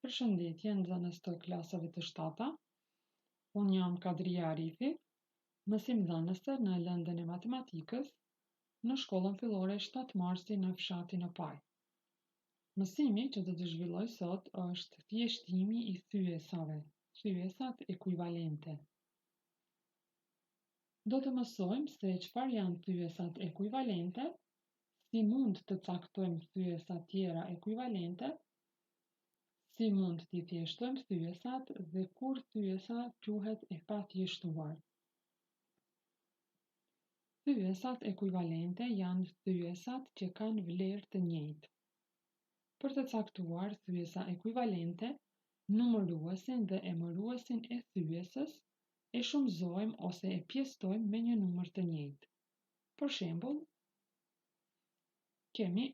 Përshëndetje nxënës të klasave të shtata. Unë jam Kadria Arifi, mësimdhënëse në lëndën e matematikës në shkollën fillore 7 Marsi në fshatin e Paj. Mësimi që do të zhvilloj sot është thjeshtimi i thyesave, thyesat ekuivalente. Do të mësojmë se çfarë janë thyesat ekuivalente, si mund të caktojmë thyesa tjera ekuivalente, si mund t'i thjeshtojmë thyesat dhe kur thyesa quhet e pathjeshtuar. Thyesat ekuivalente janë thyesat që kanë vlerë të njëjtë. Për të caktuar thyesa ekuivalente, numëruesin dhe emëruesin e thyesës e shumëzojmë ose e pjestojmë me një numër të njëjtë. Për shembull, kemi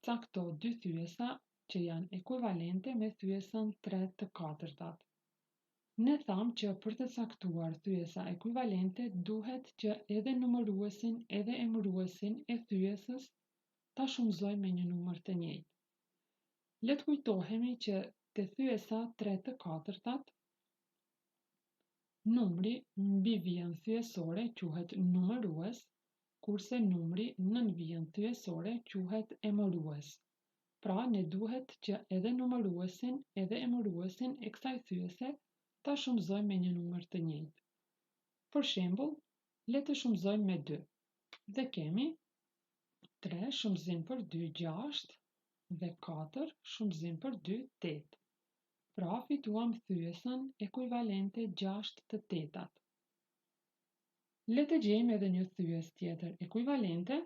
cakto dy thyesa që janë ekuivalente me thyesën 3 të katërtat. Ne thamë që për të caktuar thyesa ekuivalente duhet që edhe numëruesin edhe emëruesin e thyesës ta shumëzojmë me një numër të njëjtë. Le të kujtohemi që te thyesa 3 të katërtat, numri mbi vijën thyesore quhet numërues, kurse numri nën vijën thyesore quhet emërues. Pra, ne duhet që edhe numëruesin edhe emëruesin e kësaj thyese ta shumëzojmë me një numër të njëjtë. Për shembull, le të shumëzojmë me 2. Dhe kemi 3 shumëzim për 2 6 dhe 4 shumëzim për 2 8. Pra, fituam thyesën ekuivalente 6 të 8-at. Le të gjejmë edhe një thyes tjetër ekuivalente.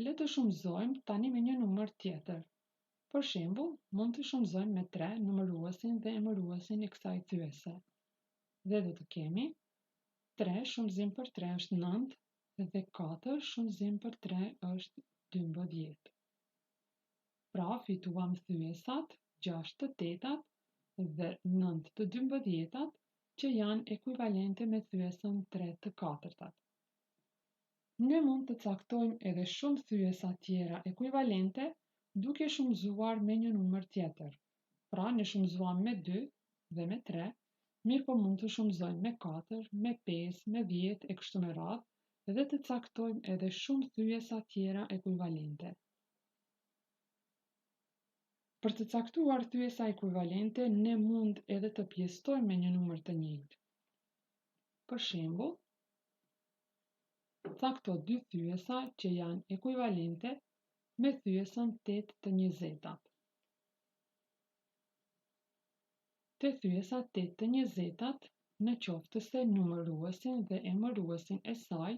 Le të shumëzojmë tani me një numër tjetër. Për shembull, mund të shumëzojmë me 3 numëruesin dhe emëruesin e kësaj thyese. Dhe do të kemi 3 shumëzim për 3 është 9 dhe 4 shumëzim për 3 është 12. Pra, fituam thyesat 6 të 8-at dhe 9 të 12-at që janë ekuivalente me thyesën 3 të 4-tat. Ne mund të caktojmë edhe shumë thyesa tjera ekuivalente duke shumëzuar me një numër tjetër. Pra, ne shumëzuam me 2 dhe me 3, mirë po mund të shumëzojmë me 4, me 5, me 10 e kështu me radhë dhe të caktojmë edhe shumë thyesa tjera ekuivalente. Për të caktuar thyesa ekuivalente, ne mund edhe të pjestojmë me një numër të njëjtë. Për shembull, cakto dy thyesa që janë ekuivalente me thyesën 8 të 20-at. Te thyesa 8 të 20-at, në qoftë se numëruesin dhe emëruesin e saj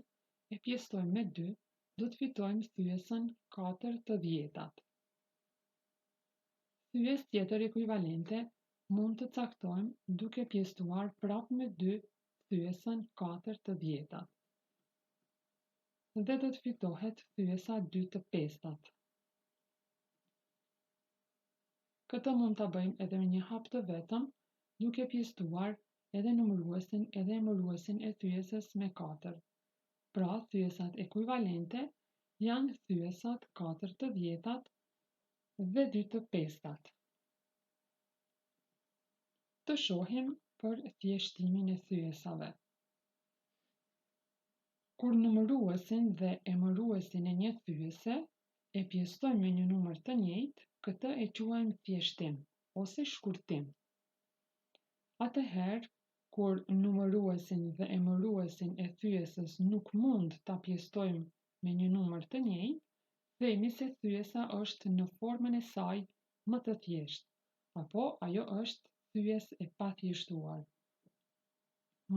e pjestojmë me 2, do të fitojmë thyesën 4 të 10-at. Thyes tjetër ekuivalente mund të caktojmë duke pjestuar prapë me 2 thyesën 4 të 10-at. Dhe do të fitohet thyesa 2 të 5-at. Këtë mund ta bëjmë edhe me një hap të vetëm, duke pjestuar edhe numëruesin edhe emëruesin e thyesës me 4. Pra, thyesat ekuivalente janë thyesat 4 të 10-at dhe 2 të 5-at. Të shohim për thjeshtimin e thyesave. Kur numëruesin dhe emëruesin e një thyese e pjestojmë me një numër të njëjtë, këtë e quajmë thjeshtim ose shkurtim. Atëherë, kur numëruesin dhe emëruesin e thyesës nuk mund ta pjestojmë me një numër të njëjtë, themi se thyesa është në formën e saj më të thjeshtë, apo ajo është thyes e pathjeshtuar.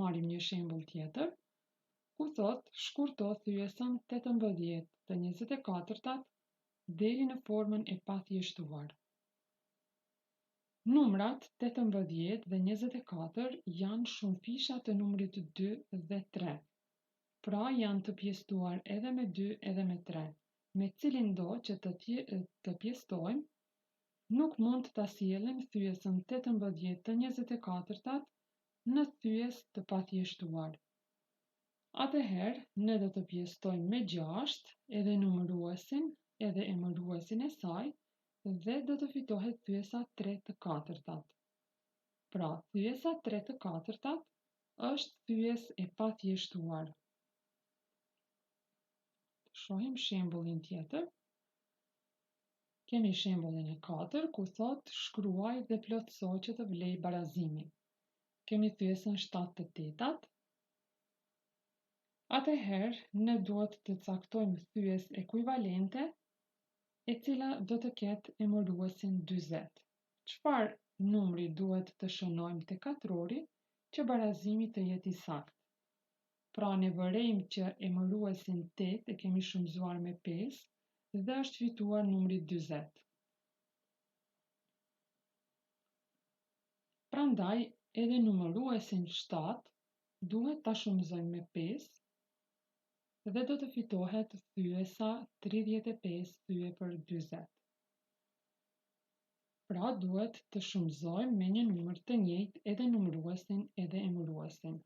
Marrim një shembull tjetër, ku thot shkurto thyesën 18 të 24-tat deri në formën e pathjeshtuar. Numrat 18 dhe 24 janë shumëfisha të numrit 2 dhe 3. Pra, janë të pjestuar edhe me 2 edhe me 3. Me cilin do që të pjestojmë, nuk mund ta sjellim thyesën 18 të 24-tat në thyes të pathjeshtuar. Atëherë, ne do të pjestojmë me 6 edhe numëruesin edhe emëruesin e saj dhe do të fitohet thyesa 3 të katërtat. Pra, thyesa 3 të katërtat është thyes e pathjeshtuar. Shohim shembullin tjetër. Kemi shembullin e 4 ku thot shkruaj dhe plotëso që të vlej barazimin. Kemi thyesën 7 të tetat. Atëherë ne duhet të caktojmë thyes ekuivalente e cila do të ketë emëruesin 40. Çfarë numri duhet të shënojmë te katrori që barazimi të jetë i saktë? Pra ne vërejmë që emëruesin 8 e kemi shumëzuar me 5 dhe është fituar numri 40. Prandaj edhe numëruesin 7 duhet ta shumëzojmë me 5 dhe do të fitohet thyesa 35 thye për 40. Pra duhet të shumëzojmë me një numër të njëjtë edhe numëruesin edhe emëruesin.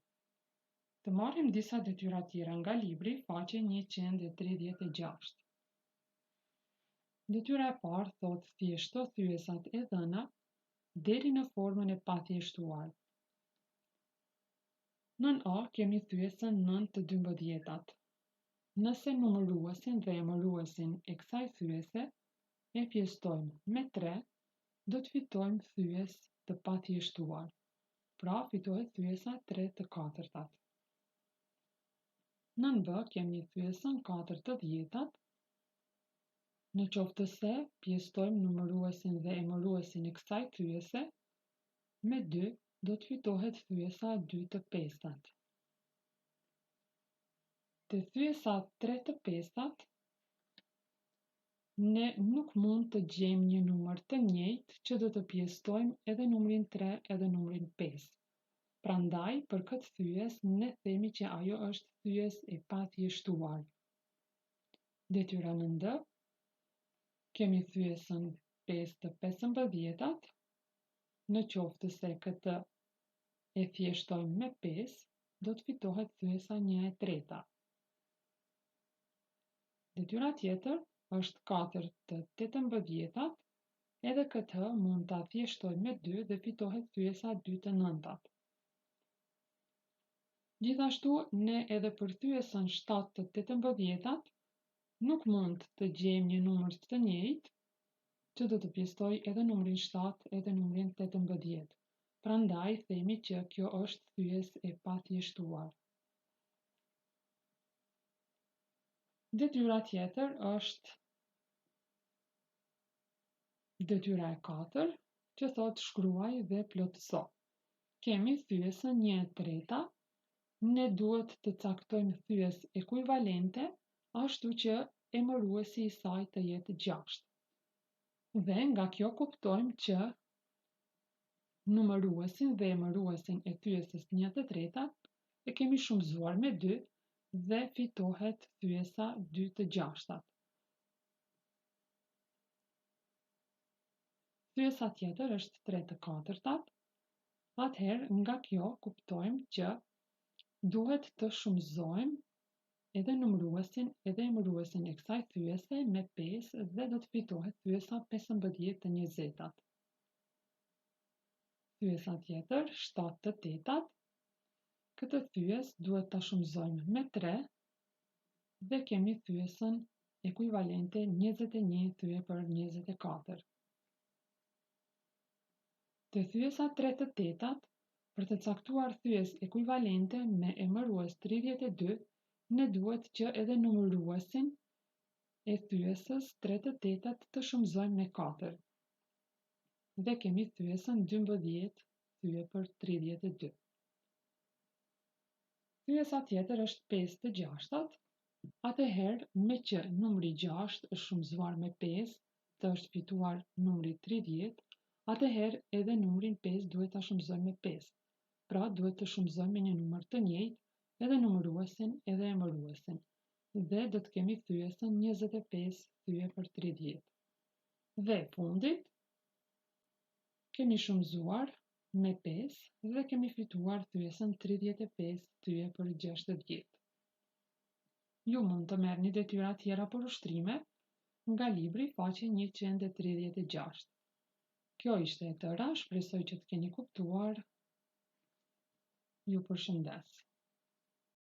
Të marrim disa detyra tjera nga libri, faqe 136. Detyra e parë thotë thjeshto thyesat e dhëna deri në formën e pathjeshtuar. Nën A kemi thyesën 9 të 12-tat. Nëse numëruesin dhe emëruesin e kësaj thyese e pjestojmë me 3, do të fitojmë thyes të pathjeshtuar. Pra fitohet thyesa 3 të katërtat. Nën B kemi thyesën 4 të 10-tat. Në qoftë se pjestojmë numëruesin dhe emëruesin e kësaj thyese me 2, do të fitohet thyesa 2 të 5-tat. Te thyesa 3 të 5-tat, ne nuk mund të gjejmë një numër të njëjtë që do të pjestojmë edhe numrin 3 edhe numrin 5. Prandaj, për këtë thyes, ne themi që ajo është thyes e pathjeshtuar. Detyra nën D, kemi thyesën 5 të 15-tat. Në qoftë se këtë e thjeshtojmë me 5, do të fitohet thyesa 1/3. Detyra tjetër është 4 të 18-tat, edhe këtë mund ta thjeshtojmë me 2 dhe fitohet thyesa 2 të 9-tat. Gjithashtu, ne edhe për thyesën 7 të 18-tat nuk mund të gjejmë një numër të njëjtë që do të pjestojë edhe numrin 7 edhe numrin 18. Prandaj themi që kjo është thyes e pathjeshtuar. Detyra tjetër është detyra e 4, që thot shkruaj dhe plotëso. Kemi thyesën 1/3, ne duhet të caktojmë thyes ekuivalente, ashtu që emëruesi i saj të jetë 6. Dhe nga kjo kuptojmë që numëruesin dhe emëruesin e thyesës 1/3 e kemi shumëzuar me 2 dhe fitohet thyesa 2 të 6-tat. Thyesa tjetër është 3 të 4-tat. Atëherë nga kjo kuptojmë që duhet të shumëzojmë edhe numëruesin edhe emëruesin e kësaj thyese me 5 dhe do të fitohet thyesa 15 të 20-tat. Thyesa tjetër 7 të 8-tat. Këtë thyes duhet ta shumëzojmë me 3 dhe kemi thyesën ekuivalente 21 thye për 24. Te thyesa 3 të 8-tat, për të caktuar thyes ekuivalente me emërues 32, ne duhet që edhe numëruesin e thyesës 3 të 8-tat të shumëzojmë me 4. Dhe kemi thyesën 12 thye për 32. Thyesa tjetër është 5 të 6-tat. Atëherë, me që numri 6 është shumëzuar me 5, të është fituar numri 30, atëherë edhe numrin 5 duhet ta shumëzojmë me 5. Pra duhet të shumëzojmë me një numër të njëjtë edhe numëruesin edhe emëruesin. Dhe do të kemi thyesën 25 thye për 30. Dhe fundit, kemi shumëzuar me 5 dhe kemi fituar thyesën 35 thye për 60. Ju mund të merrni detyra tjera për ushtrime nga libri faqe 136. Kjo ishte e tëra, shpresoj që të keni kuptuar. Ju përshëndes.